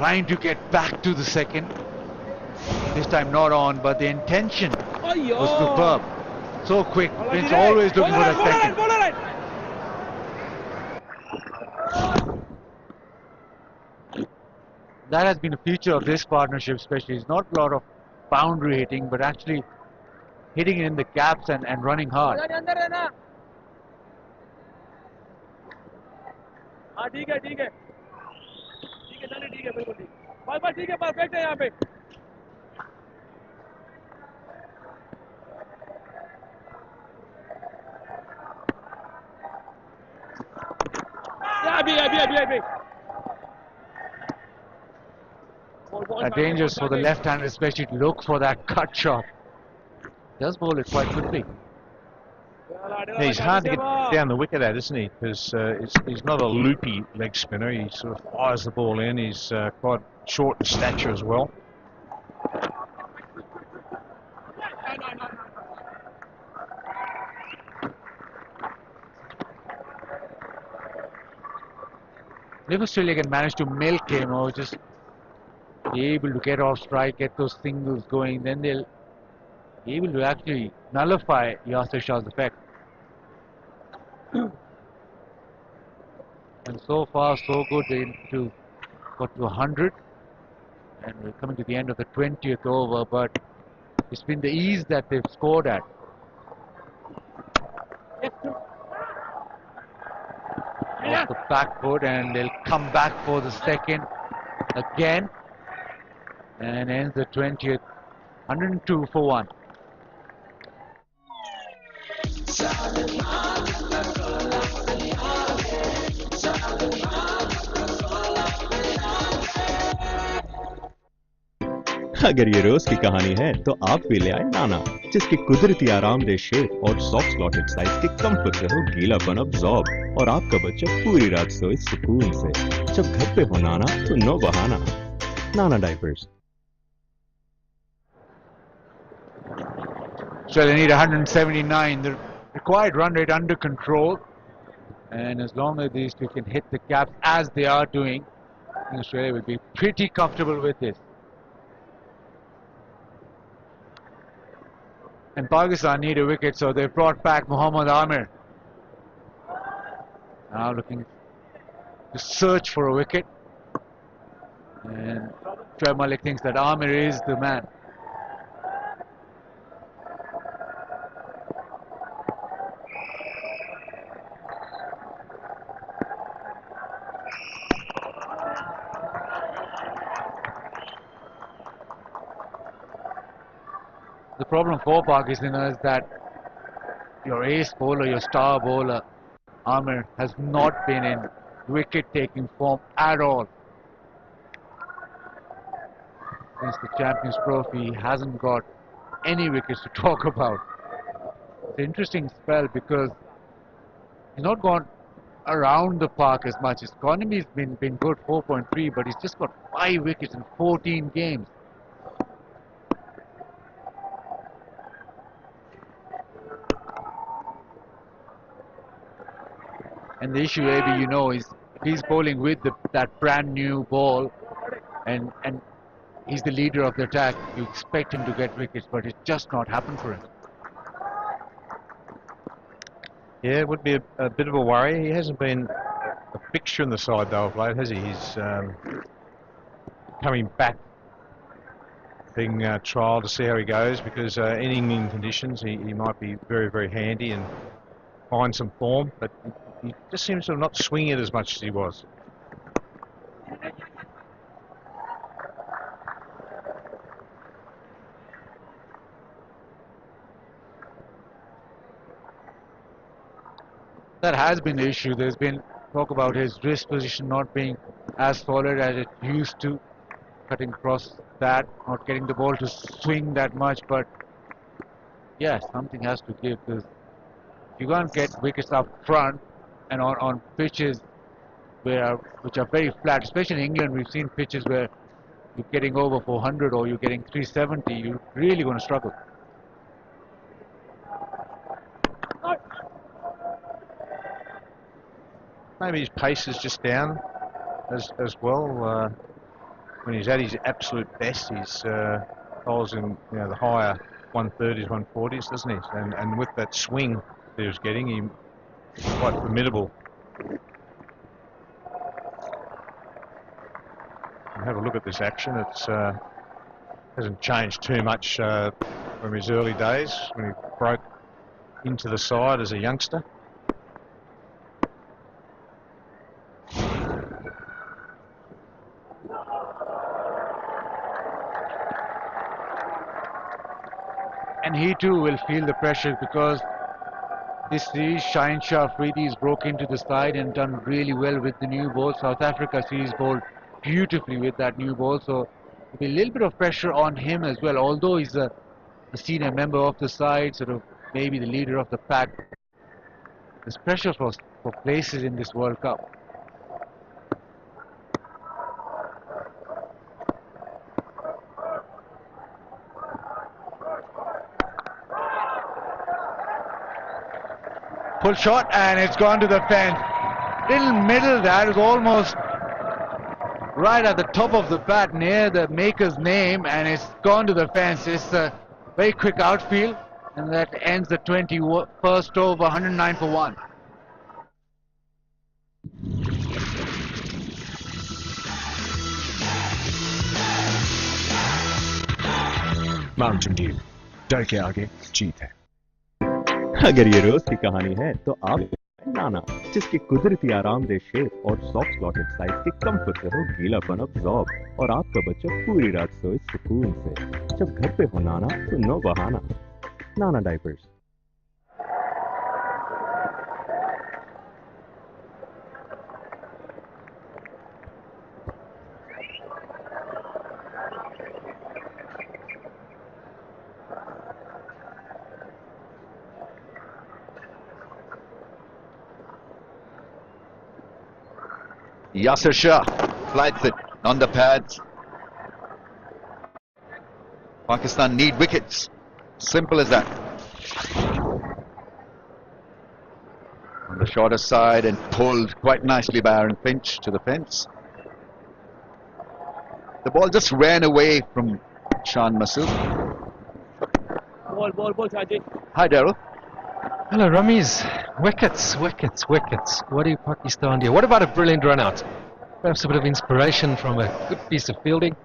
trying to get back to the second. This time not on, but the intention was superb. So quick. Prince always looking for that second. That has been a feature of this partnership, especially. It's not a lot of boundary hitting, but actually hitting it in the gaps and running hard. Dangerous for the left-hander, especially to look for that cut shot. Does bowl it quite quickly. Yeah, he's hard to get down the wicket at, isn't he? Because he's not a loopy leg spinner. He sort of fires the ball in. He's quite short in stature as well. If Australia can manage to milk him or just be able to get off strike, get those singles going, then they'll be able to actually nullify Yasir Shah's effect. And so far, so good. They got to 100, and we're coming to the end of the 20th over, but it's been the ease that they've scored at. Off the back foot, and they'll come back for the second again, and ends the 20th 102 for 1. अगर ये रोज की कहानी है तो आप भी ले आए नाना, जिसकी कुदरती आरामदेह शेप और सॉफ्ट स्लॉटेड साइज के कंफर्ट से हो गीलापन अब्सॉर्ब और आपका बच्चा पूरी रात सोए सुकून से। जब घर पे हो नाना तो नो बहाना। नाना diapers. So they need 179. The required run rate under control, and as long as these two can hit the gaps as they are doing, Australia will be pretty comfortable with this. And Pakistan need a wicket, so they've brought back Mohammad Amir. Now looking to search for a wicket. And Shoaib Malik thinks that Amir is the man. The problem for Pakistan is that your ace bowler, your star bowler, Amir, has not been in wicket-taking form at all. Since the Champions Trophy, he hasn't got any wickets to talk about. It's an interesting spell because he's not gone around the park as much. His economy's been good, 4.3, but he's just got 5 wickets in 14 games. And the issue, AB, you know, is if he's bowling with that brand new ball and he's the leader of the attack, you expect him to get wickets, but it's just not happened for him. Yeah, it would be a bit of a worry. He hasn't been a fixture in the side though of late, has he? He's coming back, being trialled to see how he goes, because in England conditions he might be very, very handy and find some form, but he just seems to not swing it as much as he was. That has been the issue. There's been talk about his wrist position not being as solid as it used to, cutting across that, not getting the ball to swing that much, but yeah, something has to give, because you can't get wickets up front and on pitches which are very flat, especially in England. We've seen pitches where you're getting over 400 or you're getting 370, you're really going to struggle. Maybe his pace is just down as well. when he's at his absolute best, he's bowls in the higher 130s, 140s, doesn't he? And with that swing that he was getting, he's quite formidable. And have a look at this action. It's hasn't changed too much from his early days when he broke into the side as a youngster. And he too will feel the pressure, because this series Shaheen Shah Afridi's broke into the side and done really well with the new ball. South Africa series bowled beautifully with that new ball, so there'll be a little bit of pressure on him as well. Although he's a senior member of the side, sort of maybe the leader of the pack, there's pressure for places in this World Cup. Pull shot, and it's gone to the fence. Little middle there, was almost right at the top of the bat near the maker's name, and it's gone to the fence. It's a very quick outfield, and that ends the 21st over, 109 for 1. Mountain Dew, डर के आगे जीत है। अगर ये रोज की कहानी है तो आप नाना, जिसके कुदरती आरामदेह शेप और सॉफ्ट स्लॉटेड साइज के कंफर्ट से हो गीलापन अब्सॉर्ब और आपका बच्चा पूरी रात सोए सुकून से। जब घर पे हो नाना तो नो बहाना, नाना diapers. Yasir Shah flights it on the pads. Pakistan need wickets. Simple as that. On the shorter side and pulled quite nicely by Aaron Finch to the fence. The ball just ran away from Shan Masood. Ball, Sajid. Hi, Daryl. Hello, Ramiz. Wickets. What do Pakistan do? What about a brilliant run out? Perhaps a bit of inspiration from a good piece of fielding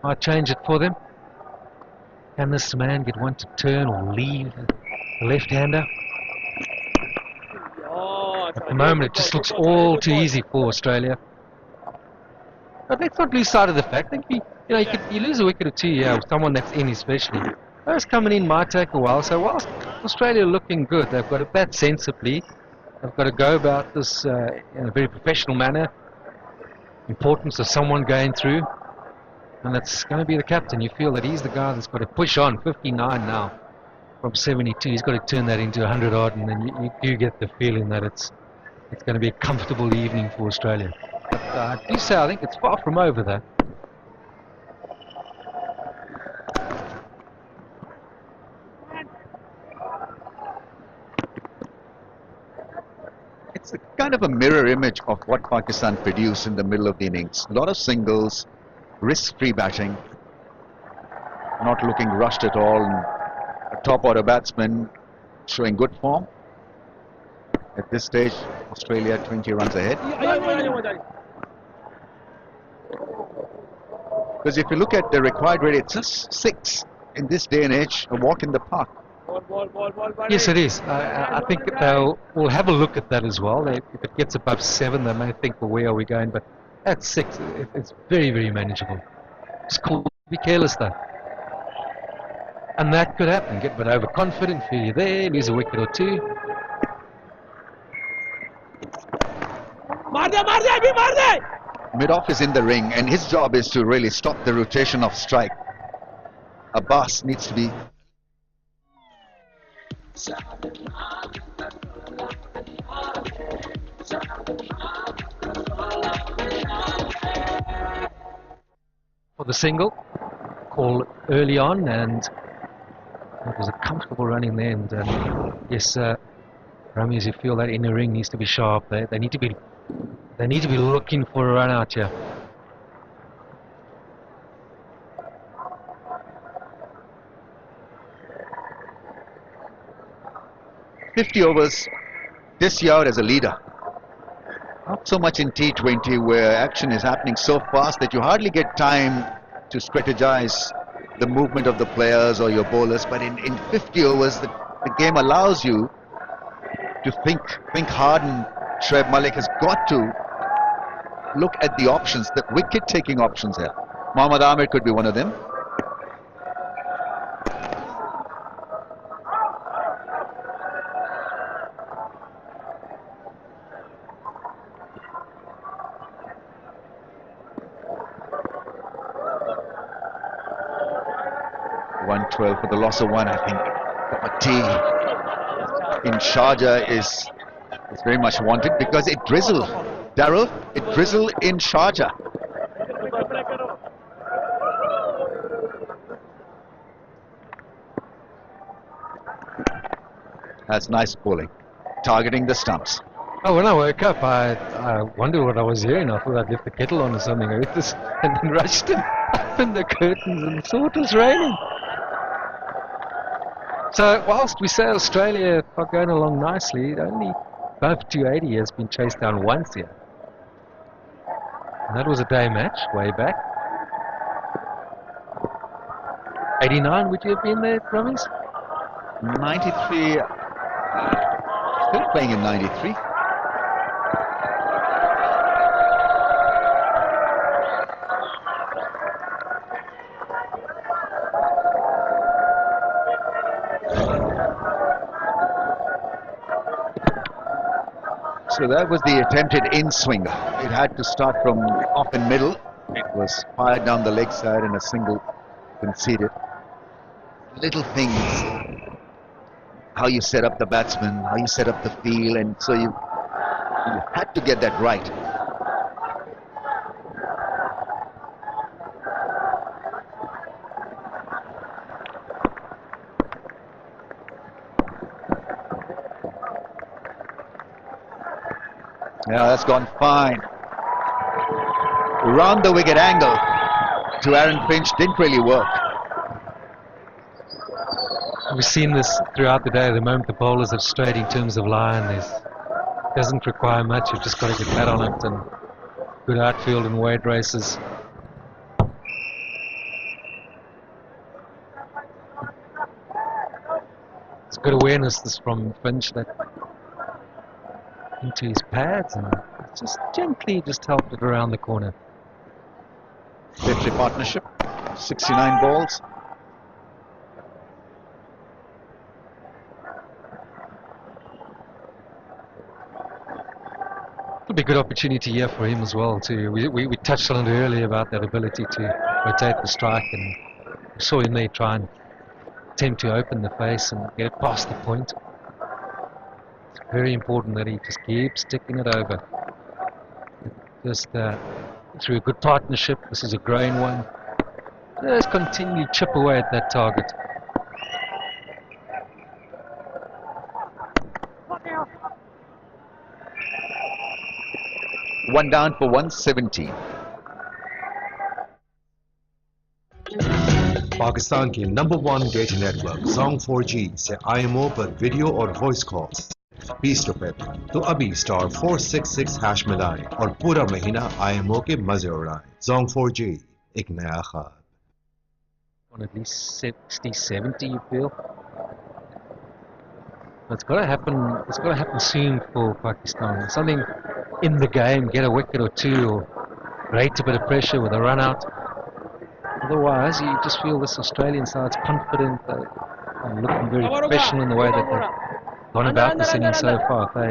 might change it for them. Can this man get one to turn or leave the left-hander? At the moment, it just looks all too easy for Australia. But let's not lose sight of the fact that you lose a wicket or two here with someone that's in, especially. Those coming in might take a while. So whilst Australia are looking good, they've got to bat sensibly. They've got to go about this in a very professional manner. Importance of someone going through, and it's going to be the captain. You feel that he's the guy that's got to push on. 59 now from 72. He's got to turn that into 100 odd, and then you do get the feeling that it's going to be a comfortable evening for Australia. But I do say I think it's far from over though. It's a kind of a mirror image of what Pakistan produced in the middle of the innings. A lot of singles, risk-free batting, not looking rushed at all, and a top-order batsman showing good form. At this stage, Australia 20 runs ahead. Because if you look at the required rate, it's just 6 in this day and age, a walk in the park. Yes, it is. I think we'll have a look at that as well. If it gets above 7, they may think, well, where are we going? But at 6, it's very, very manageable. It's cool. Be careless, though. And that could happen. Get a bit overconfident, feel you're there, lose a wicket or two. Mid-off is in the ring, and his job is to really stop the rotation of strike. Abbas needs to be... For the single, call early on, and it was a comfortable run in there. And yes, Ramiz, you feel that inner ring needs to be sharp. They need to be looking for a run out here. 50 overs this year as a leader. Not so much in T20 where action is happening so fast that you hardly get time to strategize the movement of the players or your bowlers, but in 50 overs the game allows you to think hard, and Shoaib Malik has got to look at the options, the wicket taking options here. Mohammad Amir could be one of them. $112 for the loss of one. I think a tea in Sharjah is very much wanted because it drizzled. Darryl, it drizzled in Sharjah. That's nice bowling, targeting the stumps. Oh, when I woke up, I wondered what I was hearing. I thought I'd left the kettle on or something. I heard this and then rushed in, opened the curtains and saw it was raining. So whilst we say Australia are going along nicely, only above 280 has been chased down once here. And that was a day match way back. 89, would you have been there, Promise? 93, still playing in 93. So that was the attempted in-swing. It had to start from off in middle. It was fired down the leg side and a single conceded. Little things, how you set up the batsman, how you set up the field, and so you had to get that right. Yeah, that's gone fine. Round the wicket angle to Aaron Finch didn't really work. We've seen this throughout the day. The moment the bowlers have strayed in terms of line, it doesn't require much. You've just got to get flat on it and good outfield and wade races. It's good awareness this from Finch, that into his pads and just gently just helped it around the corner. Deadly partnership, 69 balls. It'll be a good opportunity here for him as well too. We touched on it earlier about that ability to rotate the strike, and we saw him there try and attempt to open the face and get it past the point. It's very important that he just keeps ticking it over. Just through a good partnership. This is a growing one. Just continue to chip away at that target. One down for 117. Pakistan की number 1 data network Jong 4G से IMO पर video और voice calls ₹20 तो अभी star 466 hash मिलाएं और पूरा महीना IMO के मजे उड़ाएं। जोंग 4G, एक नया ख्वाब। On at least 60, 70, you feel? It's got to happen. It's got to happen soon for Pakistan. Something in the game, get a wicket or two, or create a bit of pressure with a run out. Otherwise, you just feel this Australian side's confident, and looking very professional in the way that they've gone about this inning so far. They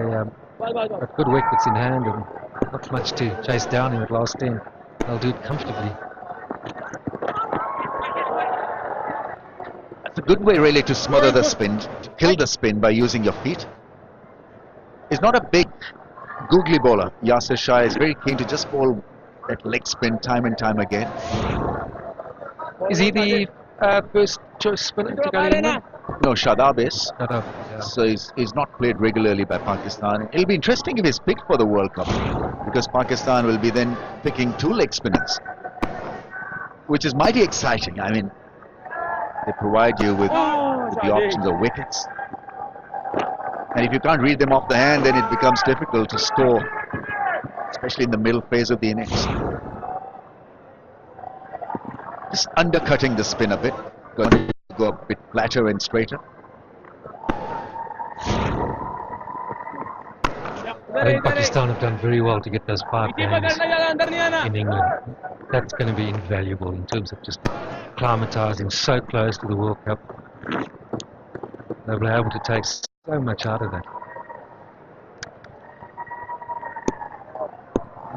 got good wickets in hand and not much to chase down in the last 10. They'll do it comfortably. It's a good way really to smother the spin, to kill the spin by using your feet. He's not a big googly bowler. Yasir Shah is very keen to just bowl that leg spin time and time again. Is he the first choice spinner to go in? No, Shadab is. Shadab, yeah. So he's not played regularly by Pakistan. It'll be interesting if he's picked for the World Cup, because Pakistan will be then picking 2 leg spinners, which is mighty exciting. I mean, they provide you with the options of wickets. And if you can't read them off the hand, then it becomes difficult to score, especially in the middle phase of the innings. Just undercutting the spin a bit, going to go a bit flatter and straighter. I think Pakistan have done very well to get those 5 games in England. That's going to be invaluable in terms of just acclimatising so close to the World Cup. They'll be able to take so much out of that.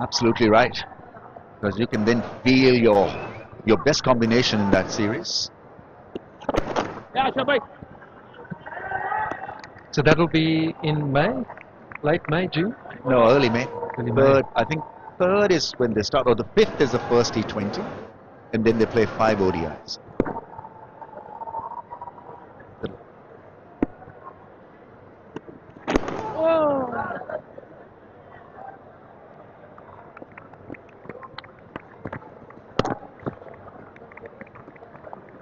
Absolutely right, because you can then feel your best combination in that series. So that'll be in May, late May, June? No, early May. Early May. Third, I think third is when they start, or the 5th is the first T20, and then they play 5 ODIs.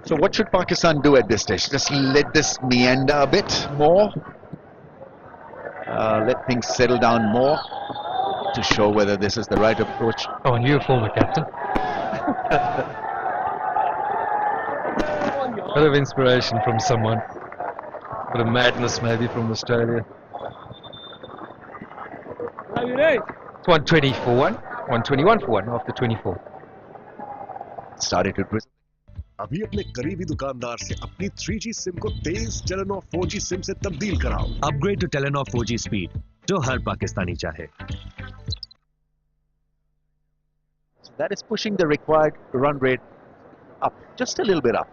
So what should Pakistan do at this stage? Just let this meander a bit more? Let things settle down more to show whether this is the right approach. Oh, and you're a former captain. Bit of inspiration from someone. Bit of madness maybe from Australia. It's 120 for 1, 121 for 1 after 24. Started to twist. अभी अपने करीबी दुकानदार से अपनी 3G SIM को तेज Telenor 4G SIM से तब्दील कराओ। Upgrade to Telenor 4G speed जो हर पाकिस्तानी चाहे। That is pushing the required run rate up, just a little bit up.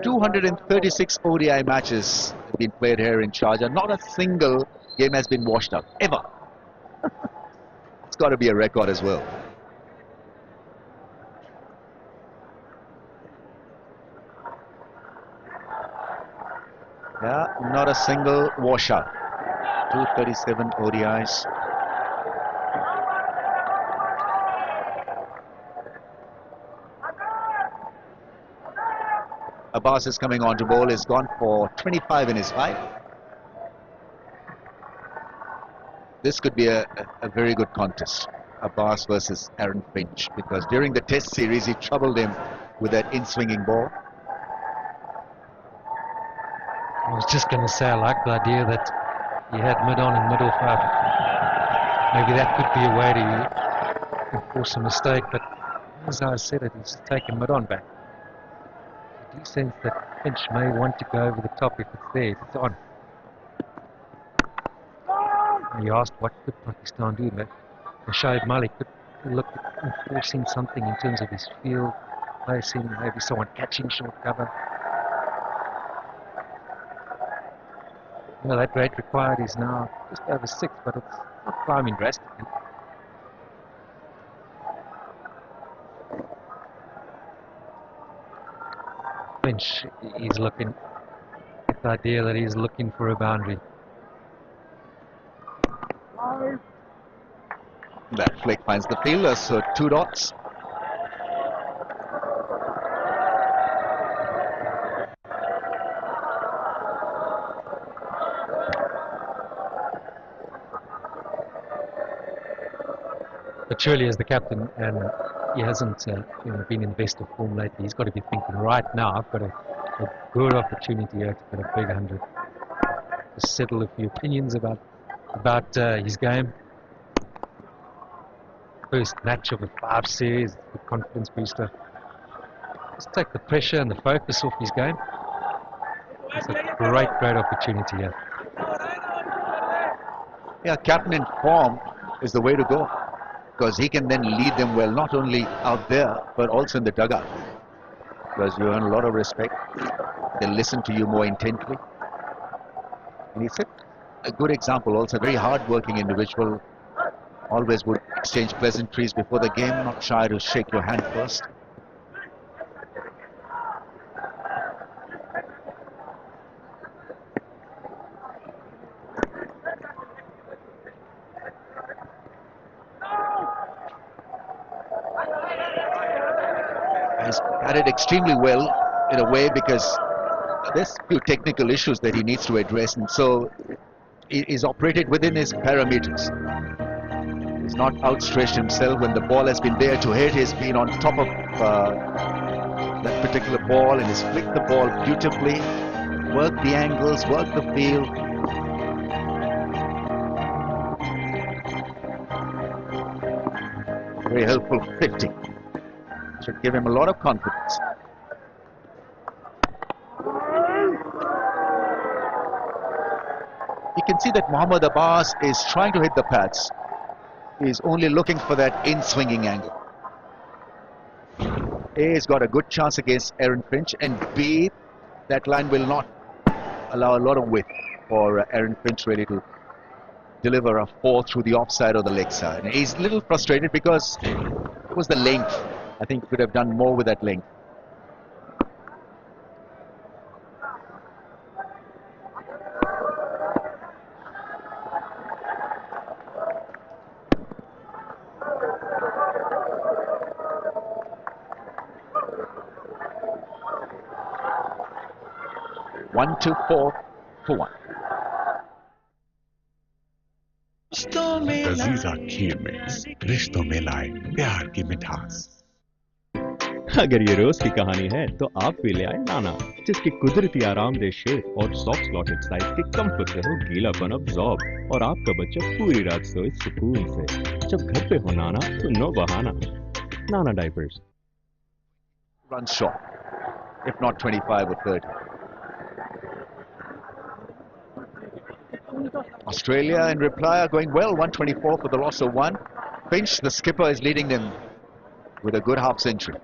236 ODI matches have been played here in Sharjah. Not a single game has been washed out, ever. It's got to be a record as well. Yeah, not a single washout. 237 ODIs. Abbas is coming on to bowl. He's gone for 25 in his 5. This could be a very good contest. Abbas versus Aaron Finch, because during the test series he troubled him with that in-swinging ball. I was just going to say, I like the idea that he had mid-on and mid-off out. Maybe that could be a way to enforce a mistake, but as I said it, he's taken mid-on back. I do sense that Finch may want to go over the top if it's there, if it's on. He asked what could Pakistan do, but Shoaib Malik could look at enforcing something in terms of his field, placing, maybe someone catching short cover. Well, that rate required is now just over 6, but it's not climbing drastically. Finch is looking at the idea that he's looking for a boundary. That flick finds the fielder, so 2 dots. But surely as the captain, and he hasn't been in the best of form lately, he's got to be thinking, right now I've got a good opportunity here to get a big 100. To settle a few opinions about his game. First match of a 5 series, the confidence booster. Just take the pressure and the focus off his game. It's a great opportunity here. Yeah, captain in form is the way to go, because he can then lead them well, not only out there, but also in the dugout. Because you earn a lot of respect. They listen to you more intently. And he's a good example, also a very hard-working individual. Always would exchange pleasantries before the game, not shy to shake your hand first. He's batted extremely well in a way, because There's a few technical issues that he needs to address, and so he's operated within his parameters. He's not outstretched himself when the ball has been there to hit. He's been on top of that particular ball and he's flicked the ball beautifully, worked the angles, worked the field. Very helpful 50. Should give him a lot of confidence. You can see that Mohammad Abbas is trying to hit the pads. He's only looking for that in-swinging angle. A, has got a good chance against Aaron Finch, and B, that line will not allow a lot of width for Aaron Finch really to deliver a 4 through the offside or the leg side. And he's a little frustrated because it was the length. I think he could have done more with that length. One, 2, 4 for 1. Lazeeza खीर में रिश्तों में लाए प्यार की मिठास। अगर ये रोज की कहानी है तो आप भी ले आए नाना, जिसकी कुदरती आरामदेह शेप और सॉफ्ट स्लॉटेड साइज के कंफर्ट से हो गीलापन अब्सॉर्ब और आपका बच्चा पूरी रात सोए सुकून से। जब घर पे हो नाना तो नो बहाना, नाना diapers. Run short, if not 25 or 30. Australia in reply are going well, 124 for the loss of 1. Finch, the skipper, is leading them with a good half century.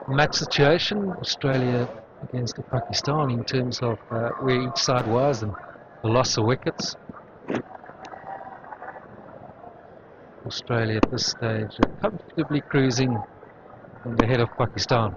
Match situation, Australia against Pakistan in terms of where each side was and the loss of wickets. Australia at this stage comfortably cruising on the head of Pakistan.